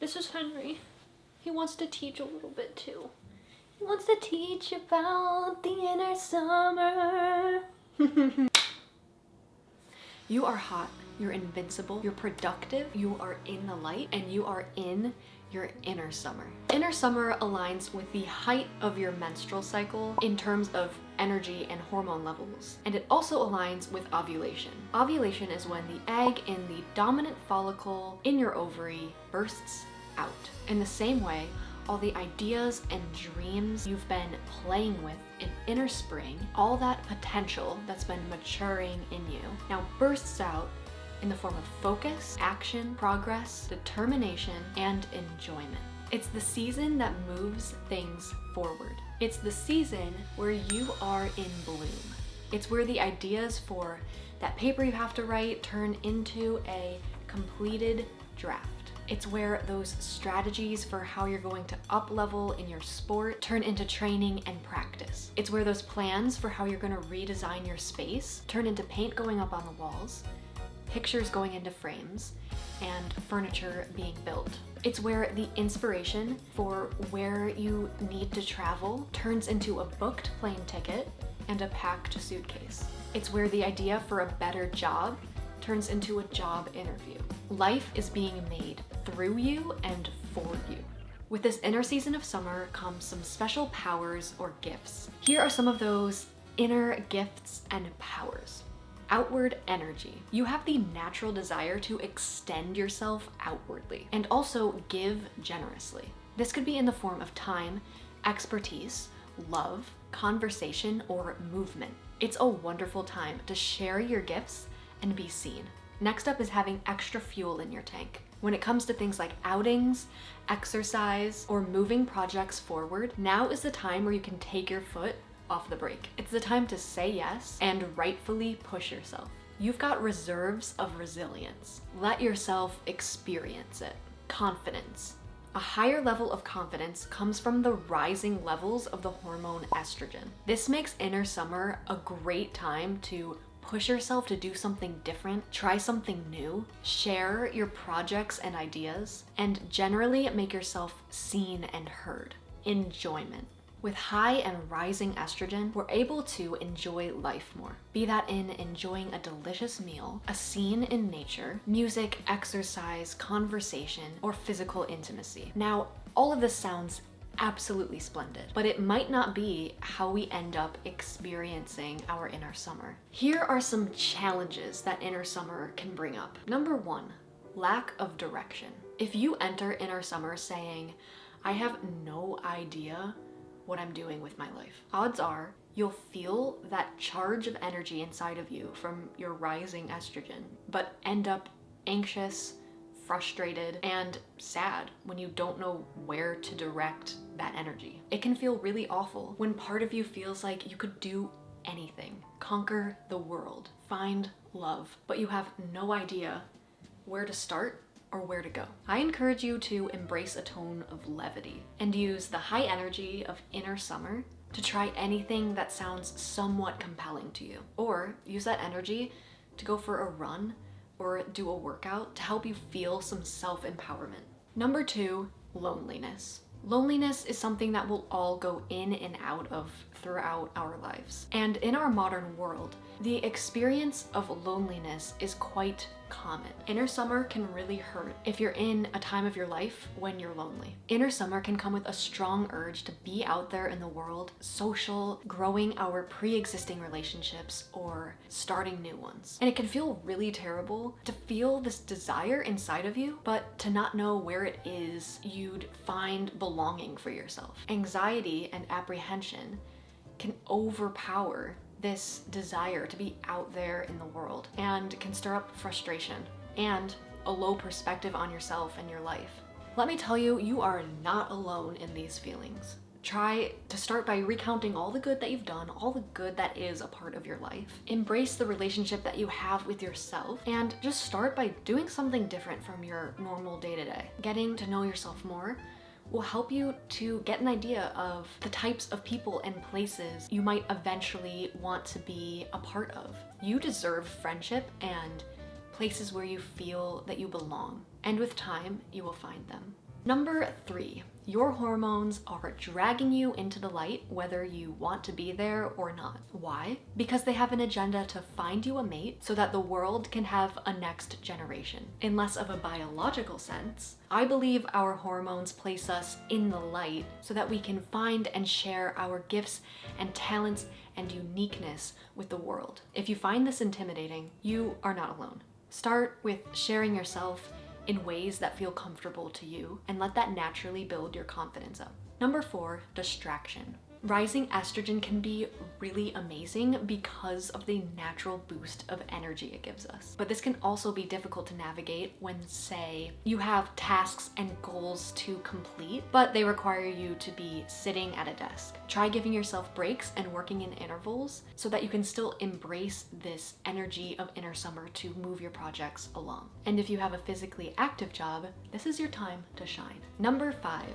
This is Henry. He wants to teach a little bit too. He wants to teach about the inner summer. You are hot, you're invincible, you're productive, you are in the light, and you are in your inner summer. Inner summer aligns with the height of your menstrual cycle in terms of energy and hormone levels. And it also aligns with ovulation. Ovulation is when the egg in the dominant follicle in your ovary bursts out. In the same way, all the ideas and dreams you've been playing with in inner spring, all that potential that's been maturing in you, now bursts out in the form of focus, action, progress, determination, and enjoyment. It's the season that moves things forward. It's the season where you are in bloom. It's where the ideas for that paper you have to write turn into a completed draft. It's where those strategies for how you're going to up level in your sport turn into training and practice. It's where those plans for how you're going to redesign your space turn into paint going up on the walls, pictures going into frames, and furniture being built. It's where the inspiration for where you need to travel turns into a booked plane ticket and a packed suitcase. It's where the idea for a better job turns into a job interview. Life is being made through you and for you. With this inner season of summer comes some special powers or gifts. Here are some of those inner gifts and powers. Outward energy. You have the natural desire to extend yourself outwardly and also give generously. This could be in the form of time, expertise, love, conversation, or movement. It's a wonderful time to share your gifts and be seen. Next up is having extra fuel in your tank. When it comes to things like outings, exercise, or moving projects forward, now is the time where you can take your foot off the brake. It's the time to say yes and rightfully push yourself. You've got reserves of resilience. Let yourself experience it. Confidence. A higher level of confidence comes from the rising levels of the hormone estrogen. This makes inner summer a great time to push yourself to do something different, try something new, share your projects and ideas, and generally make yourself seen and heard. Enjoyment. With high and rising estrogen, we're able to enjoy life more. Be that in enjoying a delicious meal, a scene in nature, music, exercise, conversation, or physical intimacy. Now, all of this sounds absolutely splendid, but it might not be how we end up experiencing our inner summer. Here are some challenges that inner summer can bring up. Number one, lack of direction. If you enter inner summer saying, I have no idea what I'm doing with my life, odds are you'll feel that charge of energy inside of you from your rising estrogen, but end up anxious, frustrated, and sad when you don't know where to direct that energy. It can feel really awful when part of you feels like you could do anything, conquer the world, find love, but you have no idea where to start or where to go. I encourage you to embrace a tone of levity and use the high energy of inner summer to try anything that sounds somewhat compelling to you, or use that energy to go for a run or do a workout to help you feel some self-empowerment. Number two, loneliness. Loneliness is something that we'll all go in and out of throughout our lives. And in our modern world, the experience of loneliness is quite common. Inner summer can really hurt if you're in a time of your life when you're lonely. Inner summer can come with a strong urge to be out there in the world, social, growing our pre-existing relationships, or starting new ones. And it can feel really terrible to feel this desire inside of you, but to not know where it is you'd find belonging for yourself. Anxiety and apprehension can overpower this desire to be out there in the world and can stir up frustration and a low perspective on yourself and your life. Let me tell you, you are not alone in these feelings. Try to start by recounting all the good that you've done, all the good that is a part of your life. Embrace the relationship that you have with yourself, and just start by doing something different from your normal day-to-day. Getting to know yourself more will help you to get an idea of the types of people and places you might eventually want to be a part of. You deserve friendship and places where you feel that you belong, and with time, you will find them. Number 3, your hormones are dragging you into the light whether you want to be there or not. Why? Because they have an agenda to find you a mate so that the world can have a next generation. In less of a biological sense, I believe our hormones place us in the light so that we can find and share our gifts and talents and uniqueness with the world. If you find this intimidating, you are not alone. Start with sharing yourself in ways that feel comfortable to you, and let that naturally build your confidence up. Number 4, distraction. Rising estrogen can be really amazing because of the natural boost of energy it gives us. But this can also be difficult to navigate when, say, you have tasks and goals to complete, but they require you to be sitting at a desk. Try giving yourself breaks and working in intervals so that you can still embrace this energy of inner summer to move your projects along. And if you have a physically active job, this is your time to shine. Number 5,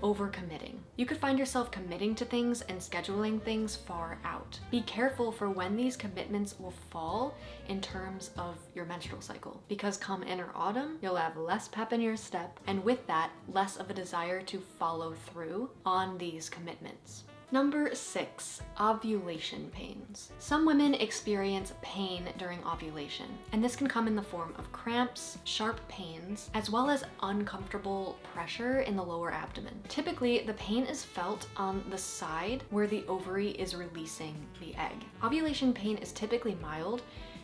overcommitting. You could find yourself committing to things and scheduling things far out. Be careful for when these commitments will fall in terms of your menstrual cycle, because come inner autumn, you'll have less pep in your step, and with that, less of a desire to follow through on these commitments. Number 6, ovulation pains. Some women experience pain during ovulation, and this can come in the form of cramps, sharp pains, as well as uncomfortable pressure in the lower abdomen. Typically, the pain is felt on the side where the ovary is releasing the egg. Ovulation pain is typically mild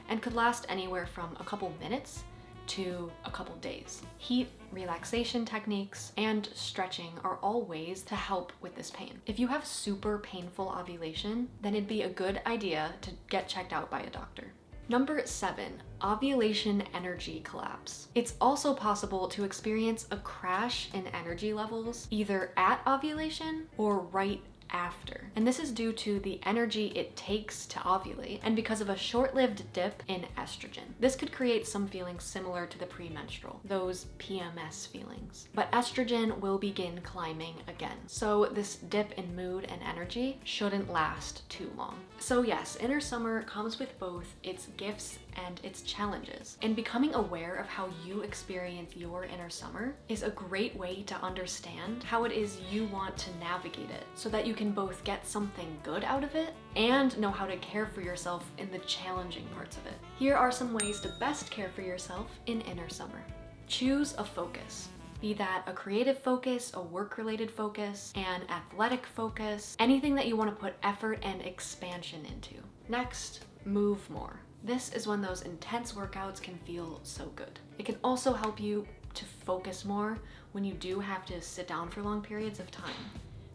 and could last anywhere from a couple minutes to a couple days. Heat, relaxation techniques, and stretching are all ways to help with this pain. If you have super painful ovulation, then it'd be a good idea to get checked out by a doctor. Number 7, ovulation energy collapse. It's also possible to experience a crash in energy levels either at ovulation or right after. And this is due to the energy it takes to ovulate and because of a short-lived dip in estrogen. This could create some feelings similar to the premenstrual, those PMS feelings. But estrogen will begin climbing again. So this dip in mood and energy shouldn't last too long. So yes, inner summer comes with both its gifts and its challenges. And becoming aware of how you experience your inner summer is a great way to understand how it is you want to navigate it so that you can both get something good out of it and know how to care for yourself in the challenging parts of it. Here are some ways to best care for yourself in inner summer. Choose a focus. Be that a creative focus, a work-related focus, an athletic focus, anything that you want to put effort and expansion into. Next, move more. This is when those intense workouts can feel so good. It can also help you to focus more when you do have to sit down for long periods of time.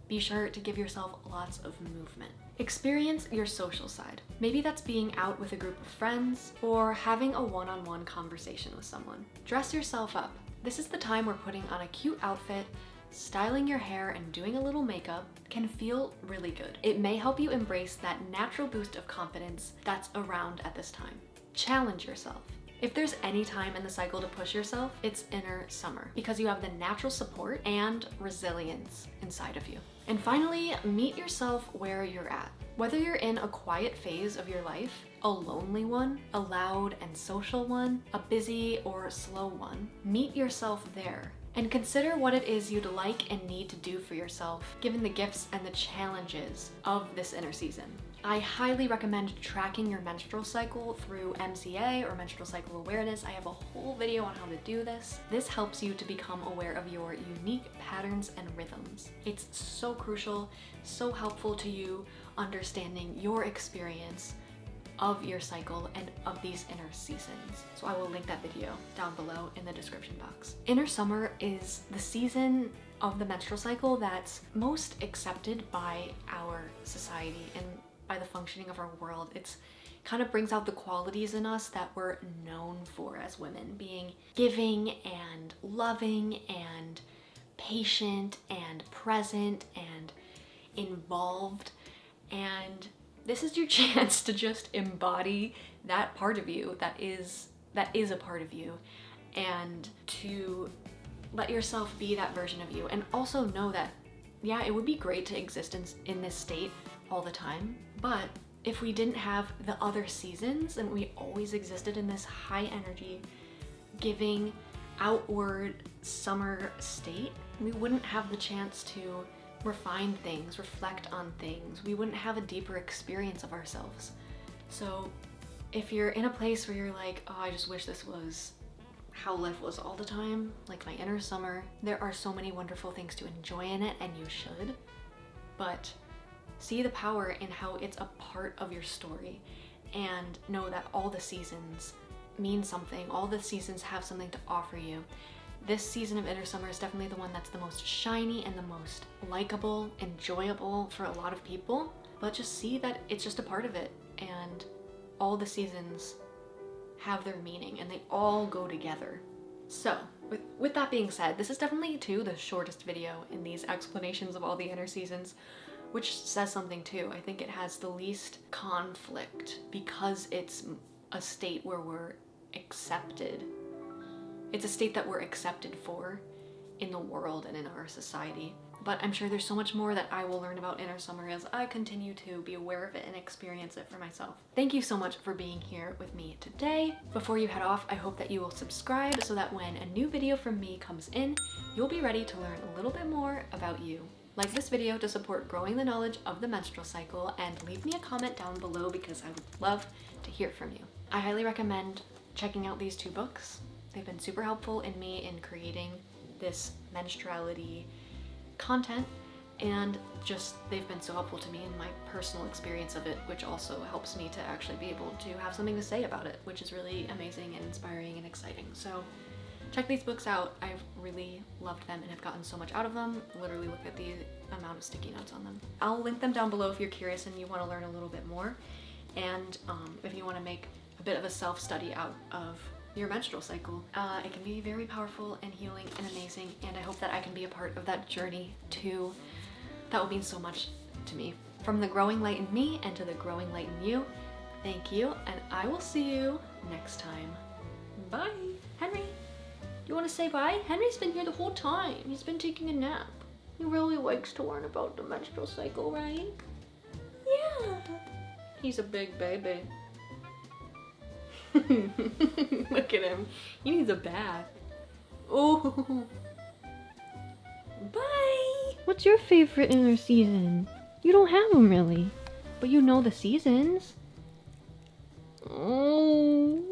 Be sure to give yourself lots of movement. Experience your social side. Maybe that's being out with a group of friends or having a one-on-one conversation with someone. Dress yourself up. This is the time where putting on a cute outfit, styling your hair, and doing a little makeup can feel really good. It may help you embrace that natural boost of confidence that's around at this time. Challenge yourself. If there's any time in the cycle to push yourself, it's inner summer because you have the natural support and resilience inside of you. And finally, meet yourself where you're at. Whether you're in a quiet phase of your life, a lonely one, a loud and social one, a busy or slow one, meet yourself there. And consider what it is you'd like and need to do for yourself, given the gifts and the challenges of this inner season. I highly recommend tracking your menstrual cycle through MCA or menstrual cycle awareness. I have a whole video on how to do this. This helps you to become aware of your unique patterns and rhythms. It's so crucial, so helpful to you understanding your experience of your cycle and of these inner seasons. So I will link that video down below in the description box. Inner summer is the season of the menstrual cycle that's most accepted by our society and by the functioning of our world. It's kind of brings out the qualities in us that we're known for as women, being giving and loving and patient and present and involved. And this is your chance to just embody that part of you that is a part of you, and to let yourself be that version of you. And also know that, yeah, it would be great to exist in this state all the time, but if we didn't have the other seasons and we always existed in this high energy, giving, outward summer state, we wouldn't have the chance to refine things, reflect on things. We wouldn't have a deeper experience of ourselves. So if you're in a place where you're like, oh, I just wish this was how life was all the time, like my inner summer, there are so many wonderful things to enjoy in it, and you should. But see the power in how it's a part of your story, and know that all the seasons mean something. All the seasons have something to offer you. This season of inner summer is definitely the one that's the most shiny and the most likable, enjoyable for a lot of people. But just see that it's just a part of it, and all the seasons have their meaning and they all go together. So with that being said, this is definitely too the shortest video in these explanations of all the inner seasons, which says something too. I think it has the least conflict because it's a state where we're accepted. It's a state that we're accepted for in the world and in our society. But I'm sure there's so much more that I will learn about inner summer as I continue to be aware of it and experience it for myself. Thank you so much for being here with me today. Before you head off, I hope that you will subscribe so that when a new video from me comes in, you'll be ready to learn a little bit more about you. Like this video to support growing the knowledge of the menstrual cycle, and leave me a comment down below because I would love to hear from you. I highly recommend checking out these 2 books. They've been super helpful in me in creating this menstruality content, and just they've been so helpful to me in my personal experience of it, which also helps me to actually be able to have something to say about it, which is really amazing and inspiring and exciting. So check these books out. I've really loved them and have gotten so much out of them. Literally look at the amount of sticky notes on them. I'll link them down below if you're curious and you want to learn a little bit more, and if you want to make a bit of a self-study out of your menstrual cycle. It can be very powerful and healing and amazing, and I hope that I can be a part of that journey too. That will mean so much to me. From the growing light in me and to the growing light in you, thank you, and I will see you next time. Bye. Henry, you want to say bye? Henry's been here the whole time. He's been taking a nap. He really likes to learn about the menstrual cycle, right? Yeah. He's a big baby. Look at him. He needs a bath. Oh. Bye. What's your favorite inner season? You don't have them really, but you know the seasons. Oh.